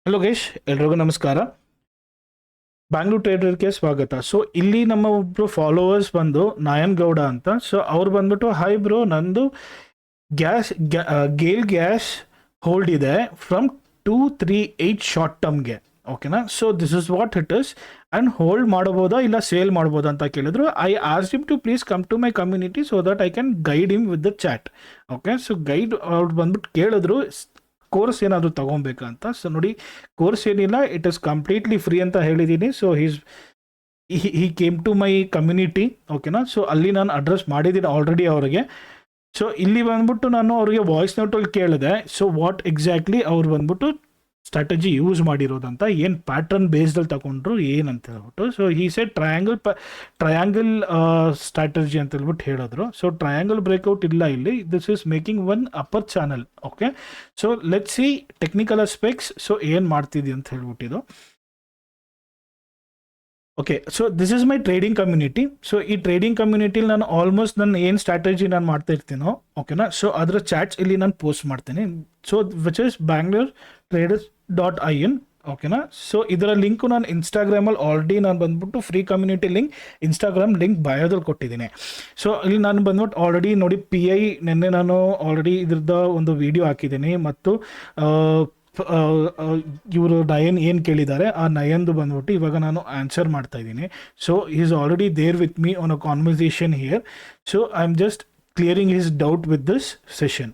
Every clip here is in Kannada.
ಹಲೋ ಗೈಶ್, ಎಲ್ರಿಗೂ ನಮಸ್ಕಾರ. ಬ್ಯಾಂಗ್ಳೂರ್ ಟ್ರೇಡರ್ಗೆ ಸ್ವಾಗತ. ಸೊ ಇಲ್ಲಿ ನಮ್ಮ ಒಬ್ರು ಫಾಲೋವರ್ಸ್ ಬಂದು ನಾಯನ್ ಗೌಡ ಅಂತ. ಸೊ ಅವ್ರು ಬಂದ್ಬಿಟ್ಟು, ಹಾಯ್ ಬ್ರೋ, ನಂದು ಗೇಲ್ ಗ್ಯಾಸ್ ಹೋಲ್ಡ್ ಇದೆ ಫ್ರಮ್ 238 ಶಾರ್ಟ್ ಟರ್ಮ್ಗೆ. ಓಕೆನಾ? So this is what it is. And hold ಮಾಡ್ಬೋದಾ ಇಲ್ಲ ಸೇಲ್ ಮಾಡ್ಬೋದಾ ಅಂತ ಕೇಳಿದ್ರು. I ask him to please come to my community so that I can guide him with the chat. Okay, so guide ಅವ್ರು ಬಂದ್ಬಿಟ್ಟು ಕೇಳಿದ್ರು ಕೋರ್ಸ್ ಏನಾದರೂ ತೊಗೊಬೇಕಾ. ಸೊ ನೋಡಿ, ಕೋರ್ಸ್ ಏನಿಲ್ಲ, ಇಟ್ ಇಸ್ ಕಂಪ್ಲೀಟ್ಲಿ ಫ್ರೀ ಅಂತ ಹೇಳಿದ್ದೀನಿ. So he came to my community. ಓಕೆನಾ? ಸೊ ಅಲ್ಲಿ ನಾನು ಅಡ್ರೆಸ್ ಮಾಡಿದ್ದೀನಿ ಆಲ್ರೆಡಿ ಅವ್ರಿಗೆ. ಸೊ ಇಲ್ಲಿ ಬಂದ್ಬಿಟ್ಟು ನಾನು ಅವ್ರಿಗೆ ವಾಯ್ಸ್ ನೋಟಲ್ಲಿ ಕೇಳಿದೆ, ಸೊ ವಾಟ್ ಎಕ್ಸಾಕ್ಟ್ಲಿ ಅವ್ರು ಬಂದ್ಬಿಟ್ಟು ಸ್ಟ್ರಾಟಜಿ ಯೂಸ್ ಮಾಡಿರೋದಂತ, ಏನು ಪ್ಯಾಟ್ರನ್ ಬೇಸ್ಡಲ್ಲಿ ತಗೊಂಡ್ರು ಏನಂತ ಹೇಳ್ಬಿಟ್ಟು. ಸೊ ಈ ಸೆಟ್ ಟ್ರಯಾಂಗಲ್ ಸ್ಟ್ರಾಟಜಿ ಅಂತ ಹೇಳ್ಬಿಟ್ಟು ಹೇಳಿದ್ರು. ಸೊ ಟ್ರಯಾಂಗಲ್ ಬ್ರೇಕ್ಔಟ್ ಇಲ್ಲ ಇಲ್ಲಿ. This is making one upper channel. Okay, so let see technical aspects. So ಏನು ಮಾಡ್ತಿದ್ವಿ ಅಂತ ಹೇಳ್ಬಿಟ್ಟಿದ್ದು. Okay, so this is my trading community. So ಈ ಟ್ರೇಡಿಂಗ್ ಕಮ್ಯುನಿಟಿಲಿ ನಾನು ಆಲ್ಮೋಸ್ಟ್ ನನ್ನ ಏನು ಸ್ಟ್ರಾಟಜಿ ನಾನು ಮಾಡ್ತಾ ಇರ್ತೀನೋ, ಓಕೆನಾ, ಸೊ ಅದರ ಚಾಟ್ಸ್ ಇಲ್ಲಿ ನಾನು ಪೋಸ್ಟ್ ಮಾಡ್ತೀನಿ. So which is bangalore.in. ಓಕೆನಾ? ಸೊ ಇದರ ಲಿಂಕು ನಾನು ಇನ್ಸ್ಟಾಗ್ರಾಮಲ್ಲಿ ಆಲ್ರೆಡಿ ನಾನು ಬಂದ್ಬಿಟ್ಟು free community link, Instagram link ಬಯೋದಲ್ಲಿ ಕೊಟ್ಟಿದ್ದೀನಿ. ಸೊ ಇಲ್ಲಿ ನಾನು ಬಂದ್ಬಿಟ್ಟು ಆಲ್ರೆಡಿ ನೋಡಿ, PI ನೆನ್ನೆ ನಾನು ಆಲ್ರೆಡಿ ಇದ್ರದ್ದು ಒಂದು ವಿಡಿಯೋ ಹಾಕಿದ್ದೀನಿ. ಮತ್ತು ಇವರು ನಯನ್ ಏನು ಕೇಳಿದ್ದಾರೆ, ಆ ನಯನ್ದು ಬಂದ್ಬಿಟ್ಟು ಇವಾಗ ನಾನು ಆನ್ಸರ್ ಮಾಡ್ತಾ ಇದ್ದೀನಿ. So is already there with me on a conversation here. So I am just clearing his doubt with this session.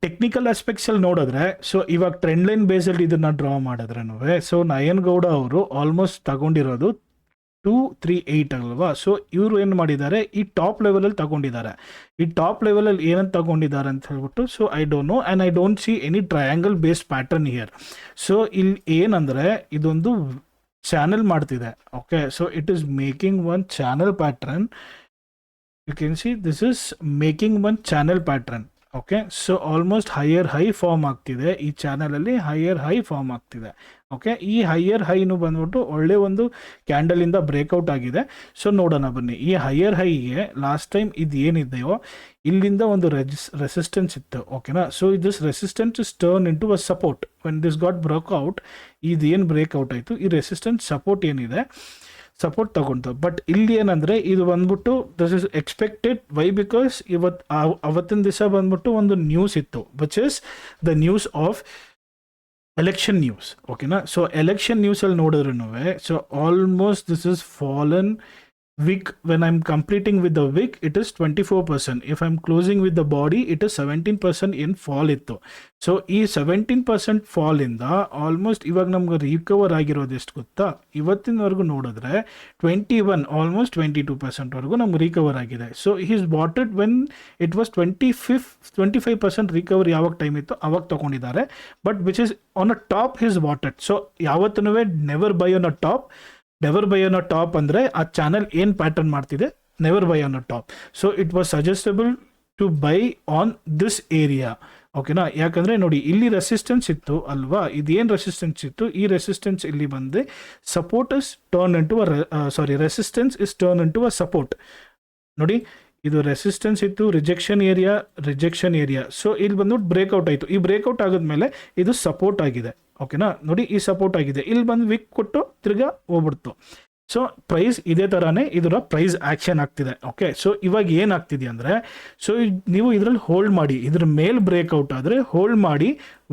Technical ಆಸ್ಪೆಕ್ಟ್ಸಲ್ಲಿ ನೋಡಿದ್ರೆ, ಸೊ ಇವಾಗ ಟ್ರೆಂಡ್ ಲೈನ್ ಬೇಸಲ್ಲಿ ಇದನ್ನು ಡ್ರಾ ಮಾಡಿದ್ರೂ, ಸೊ ನಯನ್ ಗೌಡ ಅವರು ಆಲ್ಮೋಸ್ಟ್ ತಗೊಂಡಿರೋದು 238 ಅಲ್ವಾ. ಸೊ ಇವರು ಏನು ಮಾಡಿದ್ದಾರೆ, ಈ ಟಾಪ್ ಲೆವೆಲಲ್ಲಿ ತಗೊಂಡಿದ್ದಾರೆ. ಈ ಟಾಪ್ ಲೆವೆಲಲ್ಲಿ ಏನಂತ ತಗೊಂಡಿದ್ದಾರೆ ಅಂತ ಹೇಳ್ಬಿಟ್ಟು, so I don't know and I don't see any triangle based pattern here. So ಇಲ್ಲಿ ಏನಂದರೆ ಇದೊಂದು ಚಾನಲ್ ಮಾಡ್ತಿದೆ. Okay, so it is making one channel pattern. You can see this is making one channel pattern. Okay, so almost higher high form ಆಗ್ತಿದೆ. ಈ ಚಾನಲಲ್ಲಿ ಹೈಯರ್ ಹೈ ಫಾರ್ಮ್ ಆಗ್ತಿದೆ. ಓಕೆ, ಈ ಹೈಯರ್ ಹೈನು ಬಂದ್ಬಿಟ್ಟು ಒಳ್ಳೆ ಒಂದು ಕ್ಯಾಂಡಲಿಂದ ಬ್ರೇಕ್ಔಟ್ ಆಗಿದೆ. ಸೊ ನೋಡೋಣ ಬನ್ನಿ. ಈ ಹೈಯರ್ ಹೈಗೆ ಲಾಸ್ಟ್ ಟೈಮ್ ಇದು ಏನಿದೆಯೋ ಇಲ್ಲಿಂದ ಒಂದು ರೆಸಿಸ್ಟೆನ್ಸ್ ಇತ್ತು. ಓಕೆನಾ? So this resistance is turn into a support. When this got breakout, ಇದೇನು ಬ್ರೇಕ್ಔಟ್ ಆಯಿತು, ಈ ರೆಸಿಸ್ಟೆನ್ಸ್ ಸಪೋರ್ಟ್ ಏನಿದೆ, ಸಪೋರ್ಟ್ ತಗೊಂಡು. ಬಟ್ ಇಲ್ಲಿ ಏನಂದರೆ ಇದು ಬಂದ್ಬಿಟ್ಟು this is expected. Why? Because ಅವತ್ತಿನ ದಿವಸ ಬಂದ್ಬಿಟ್ಟು ಒಂದು ನ್ಯೂಸ್ ಇತ್ತು, which is the news of election news. ಓಕೆನಾ? ಸೊ ಎಲೆಕ್ಷನ್ ನ್ಯೂಸಲ್ಲಿ ನೋಡಿದ್ರೂ, so almost this is fallen. Wick, when I'm completing with the wick, it is 24%. If I'm closing with the body, it is 17% in fall ittu. So ಈ 17% fall ಇಂದ ಆಲ್ಮೋಸ್ಟ್ ಇವಾಗ ನಮ್ಗೆ ರಿಕವರ್ ಆಗಿರೋದು ಎಷ್ಟು ಗೊತ್ತಾ? ಇವತ್ತಿನವರೆಗೂ ನೋಡಿದ್ರೆ 21, ಆಲ್ಮೋಸ್ಟ್ 22% ನಮ್ಗೆ ರಿಕವರ್ ಆಗಿದೆ. So he's bought it when it was 25% recover ಯಾವಾಗ ಟೈಮ್ ಇತ್ತು ಅವಾಗ ತೊಗೊಂಡಿದ್ದಾರೆ. But which is on a top his bought it. So ಯಾವತ್ತೂ never buy on a top. Never buy on a top ಅಂದರೆ ಆ ಚಾನಲ್ ಏನು ಪ್ಯಾಟರ್ನ್ ಮಾಡ್ತಿದೆ, never buy on a top. So it was suggestable to buy on this area. ಓಕೆನಾ? ಯಾಕಂದರೆ ನೋಡಿ, ಇಲ್ಲಿ ರೆಸಿಸ್ಟೆನ್ಸ್ ಇತ್ತು ಅಲ್ವಾ, ಇದೇನು ರೆಸಿಸ್ಟೆನ್ಸ್ ಇತ್ತು, ಈ ರೆಸಿಸ್ಟೆನ್ಸ್ ಇಲ್ಲಿ ಬಂದು support is turn into resistance is turn into a support. ನೋಡಿ, ಇದು ರೆಸಿಸ್ಟೆನ್ಸ್ ಇತ್ತು, ರಿಜೆಕ್ಷನ್ ಏರಿಯಾ. ಸೊ ಇಲ್ಲಿ ಬಂದ್ಬಿಟ್ಟು ಬ್ರೇಕ್ಔಟ್ ಆಯಿತು. ಈ ಬ್ರೇಕ್ಔಟ್ ಆಗೋದ್ಮೇಲೆ ಇದು ಸಪೋರ್ಟ್ ಆಗಿದೆ. ಓಕೆನಾ? ನೋಡಿ, ಈ ಸಪೋರ್ಟ್ ಆಗಿದೆ. ಇಲ್ಲಿ ಬಂದು ವಿಕ್ ಕೊಟ್ಟು ತಿರ್ಗಾ ಹೋಗ್ಬಿಡ್ತು. ಸೊ ಪ್ರೈಸ್ ಇದೇ ಥರನೇ ಇದರ ಪ್ರೈಸ್ ಆ್ಯಕ್ಷನ್ ಆಗ್ತಿದೆ. ಓಕೆ, ಸೊ ಇವಾಗ ಏನಾಗ್ತಿದೆ ಅಂದರೆ, ಸೊ ನೀವು ಇದರಲ್ಲಿ ಹೋಲ್ಡ್ ಮಾಡಿ, ಇದ್ರ ಮೇಲೆ ಬ್ರೇಕ್ಔಟ್ ಆದರೆ ಹೋಲ್ಡ್ ಮಾಡಿ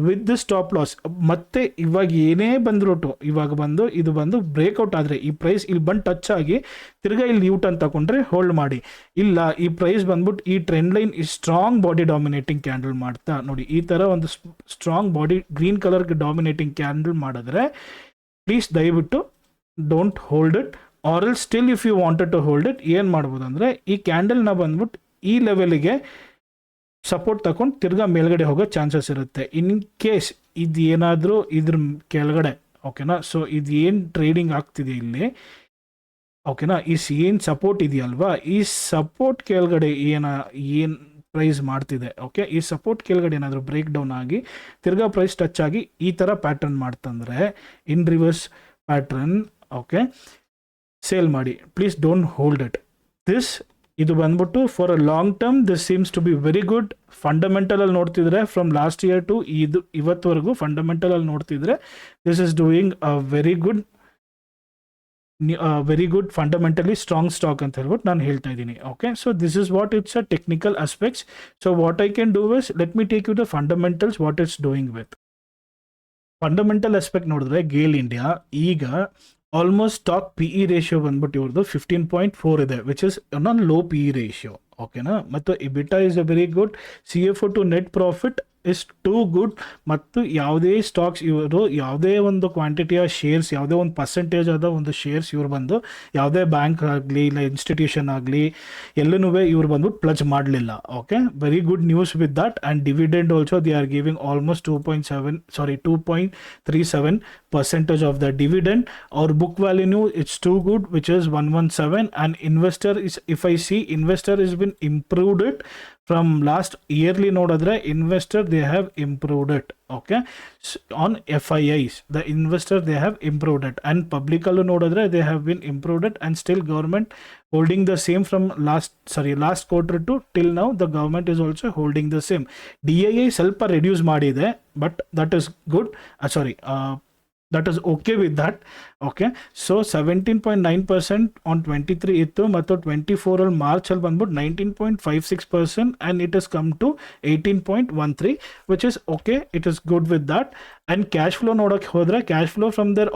ವಿತ್ ದಿ ಸ್ಟಾಪ್ ಲಾಸ್. ಮತ್ತೆ ಇವಾಗ ಏನೇ ಬಂದ್ಬಿಟ್ಟು ಇವಾಗ ಬಂದು ಇದು ಬಂದು ಬ್ರೇಕ್ಔಟ್ ಆದರೆ ಈ ಪ್ರೈಸ್ ಇಲ್ಲಿ ಬಂದು ಟಚ್ ಆಗಿ ತಿರ್ಗಾ ಇಲ್ಲಿ ಯೂಟರ್ನ್ ತಗೊಂಡ್ರೆ ಹೋಲ್ಡ್ ಮಾಡಿ. ಇಲ್ಲ, ಈ ಪ್ರೈಸ್ ಬಂದ್ಬಿಟ್ಟು ಈ ಟ್ರೆಂಡ್ ಲೈನ್ ಈ ಸ್ಟ್ರಾಂಗ್ ಬಾಡಿ ಡಾಮಿನೇಟಿಂಗ್ ಕ್ಯಾಂಡಲ್ ಮಾಡ್ತಾ ನೋಡಿ, ಈ ಥರ ಒಂದು ಸ್ಟ್ರಾಂಗ್ ಬಾಡಿ ಗ್ರೀನ್ ಕಲರ್ಗೆ ಡಾಮಿನೇಟಿಂಗ್ ಕ್ಯಾಂಡಲ್ ಮಾಡಿದ್ರೆ ಪ್ಲೀಸ್ ದಯವಿಟ್ಟು don't hold it. Or else still if you wanted to hold it, ಏನು ಮಾಡ್ಬೋದು ಅಂದರೆ ಈ ಕ್ಯಾಂಡಲ್ನ ಬಂದ್ಬಿಟ್ಟು ಈ ಲೆವೆಲಿಗೆ ಸಪೋರ್ಟ್ ತಗೊಂಡು ತಿರ್ಗಾ ಮೇಲ್ಗಡೆ ಹೋಗೋ ಚಾನ್ಸಸ್ ಇರುತ್ತೆ. ಇನ್ ಕೇಸ್ ಇದು ಏನಾದರೂ ಇದ್ರ ಕೆಳಗಡೆ, ಓಕೆನಾ, ಸೊ ಇದು ಏನು ಟ್ರೇಡಿಂಗ್ ಆಗ್ತಿದೆ ಇಲ್ಲಿ, ಓಕೆನಾ, ಏನು ಸಪೋರ್ಟ್ ಇದೆಯಲ್ವಾ, ಈ ಸಪೋರ್ಟ್ ಕೆಳಗಡೆ ಏನು ಪ್ರೈಸ್ ಮಾಡ್ತಿದೆ, ಓಕೆ, ಈ ಸಪೋರ್ಟ್ ಕೆಳಗಡೆ ಏನಾದರೂ ಬ್ರೇಕ್ ಡೌನ್ ಆಗಿ ತಿರ್ಗಾ ಪ್ರೈಸ್ ಟಚ್ ಆಗಿ ಈ ಥರ ಪ್ಯಾಟರ್ನ್ ಮಾಡ್ತಂದರೆ in reverse pattern, okay, sell ಮಾಡಿ. Please don't hold it. This ಇದು ಬಂದ್ಬಿಟ್ಟು for a long term this seems to be very good. Fundamental ಅಲ್ಲಿ ನೋಡ್ತಿದ್ರೆ ಫ್ರಮ್ ಲಾಸ್ಟ್ ಇಯರ್ ಟು ಇವತ್ತವರೆಗೂ ಫಂಡಮೆಂಟಲ್ ಅಲ್ಲಿ ನೋಡ್ತಿದ್ರೆ this is doing a very good fundamentally strong stock ಅಂತ ಹೇಳ್ಬಿಟ್ಟು ನಾನು ಹೇಳ್ತಾ ಇದ್ದೀನಿ. Okay, so this is what it's a technical aspects. So what I can do is let me take you the fundamentals what it's doing with. Fundamental aspect ನೋಡಿದ್ರೆ ಗೇಲ್ ಇಂಡಿಯಾ ಈಗ almost stock P E ratio ಬಂದ್ಬಿಟ್ಟು ಇವ್ರದ್ದು 15.4 ಇದೆ, which is non low P E ratio. ಓಕೆನಾ, ಮತ್ತು EBITDA is a very good. C F to net profit is too good. ಮತ್ತು ಯಾವುದೇ ಸ್ಟಾಕ್ಸ್ ಇವರು ಯಾವುದೇ ಒಂದು ಕ್ವಾಂಟಿಟಿಯ ಶೇರ್ಸ್, ಯಾವುದೇ ಒಂದು ಪರ್ಸೆಂಟೇಜ್ ಆದ ಒಂದು ಶೇರ್ಸ್ ಇವ್ರು ಬಂದು ಯಾವುದೇ ಬ್ಯಾಂಕ್ ಆಗಲಿ ಇಲ್ಲ ಇನ್ಸ್ಟಿಟ್ಯೂಷನ್ ಆಗಲಿ ಎಲ್ಲನೂ ಇವ್ರು ಬಂದ್ಬಿಟ್ಟು ಪ್ಲಜ್ ಮಾಡಲಿಲ್ಲ. Okay, very good news with that. And dividend also they are giving almost 2.3% of the dividend. Our book value it's too good, which is 117. And investor is, if I see investor has been improved it from last yearly nodadre investor they have improved it. Okay, so on FIIs the investor they have improved it, and public allu nodadre they have been improved it, and still government holding the same from last quarter to till now the government is also holding the same. DII ಸ್ವಲ್ಪ reduce ಮಾಡಿದೆ, but that is good. That is okay with that. Okay, so 17.9% on 23 ಇತ್ತು, ಮತ್ತು 24 ಅಲ್ಲಿ ಮಾರ್ಚ್ ಅಲ್ಲಿ ಬಂದ್ಬಿಟ್ಟು 19.56%, and it has come to 18.13, which is okay. It is good with that. And cash flow ನೋಡೋಕೆ ಹೋದ್ರೆ cash flow from their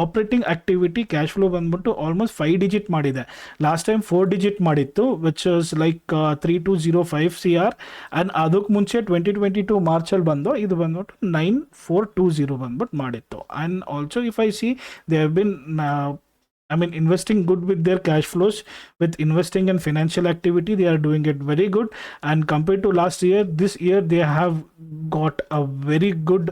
operating activity cash flow ಬಂದ್ಬಿಟ್ಟು ಆಲ್ಮೋಸ್ಟ್ 5 ಡಿಜಿಟ್ ಮಾಡಿದೆ. ಲಾಸ್ಟ್ ಟೈಮ್ 4 ಡಿಜಿಟ್ ಮಾಡಿತ್ತು, which is like 3205 CR. And ಅದಕ್ಕೆ ಮುಂಚೆ 2022 ಮಾರ್ಚಲ್ಲಿ ಇದು ಬಂದ್ಬಿಟ್ಟು 9420 ಬಂದ್ಬಿಟ್ಟು ಮಾಡಿತ್ತು. And also if I C they have been investing good with their cash flows. With investing in financial activity they are doing it very good, and compared to last year, this year they have got a very good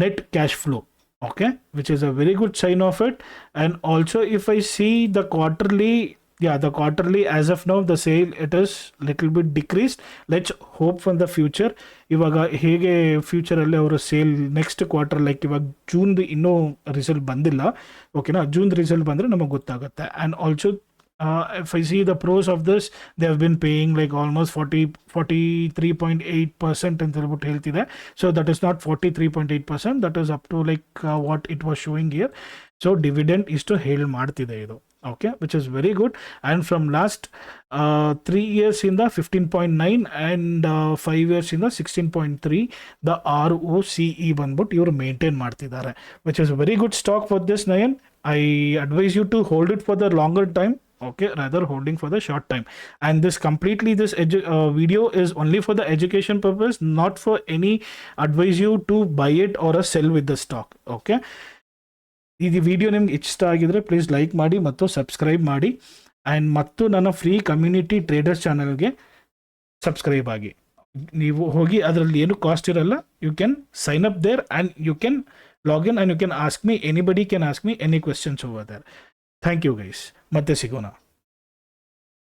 net cash flow. Okay, which is a very good sign of it. And also if I see the quarterly as of now the sale it is little bit decreased. Let's hope for the future. ಇವಾಗ ಹೇಗೆ ಫ್ಯೂಚರಲ್ಲಿ ಅವರ ಸೇಲ್ ನೆಕ್ಸ್ಟ್ ಕ್ವಾರ್ಟರ್ ಲೈಕ್ ಇವಾಗ ಜೂನ್ದು ಇನ್ನೂ ರಿಸಲ್ಟ್ ಬಂದಿಲ್ಲ. ಓಕೆನಾ, ಜೂನ್ ರಿಸಲ್ಟ್ ಬಂದರೆ ನಮಗೆ ಗೊತ್ತಾಗುತ್ತೆ. And also if I see the pros of this, they have been paying like almost 43.8% ಅಂತ ಹೇಳ್ಬಿಟ್ಟು ಹೇಳ್ತಿದೆ. So that is not 43.8%, that is up to like what it was showing here. So dividend is to ಹೇಳಿ ಮಾಡ್ತಿದೆ ಇದು. Okay, which is very good. And from last 3 years in the 15.9 and 5 years in the 16.3, the ROCE ಬಂದ್ಬಿಟ್ಟು ಇವರು ಮೇಂಟೈನ್ ಮಾಡ್ತಿದ್ದಾರೆ, which is very good stock for this. Nayan, I advise you to hold it for the longer time. Okay, rather holding for the short time. And this video is only for the education purpose, not for any advise you to buy it or sell with the stock. Okay, ಈ ವಿಡಿಯೋ ನಿಮ್ಗೆ ಇಷ್ಟ ಆಗಿದ್ರೆ ಪ್ಲೀಸ್ ಲೈಕ್ ಮಾಡಿ ಮತ್ತು ಸಬ್ಸ್ಕ್ರೈಬ್ ಮಾಡಿ. ಆ್ಯಂಡ್ ಮತ್ತು ನನ್ನ ಫ್ರೀ ಕಮ್ಯುನಿಟಿ ಟ್ರೇಡರ್ಸ್ ಚಾನಲ್ಗೆ ಸಬ್ಸ್ಕ್ರೈಬ್ ಆಗಿ. ನೀವು ಹೋಗಿ ಅದರಲ್ಲಿ ಏನು ಕಾಸ್ಟ್ ಇರಲ್ಲ, you can sign up there and you can log in and you can ask me, anybody can ask me any questions over there. Thank you guys, ಮತ್ತೆ ಸಿಗೋಣ.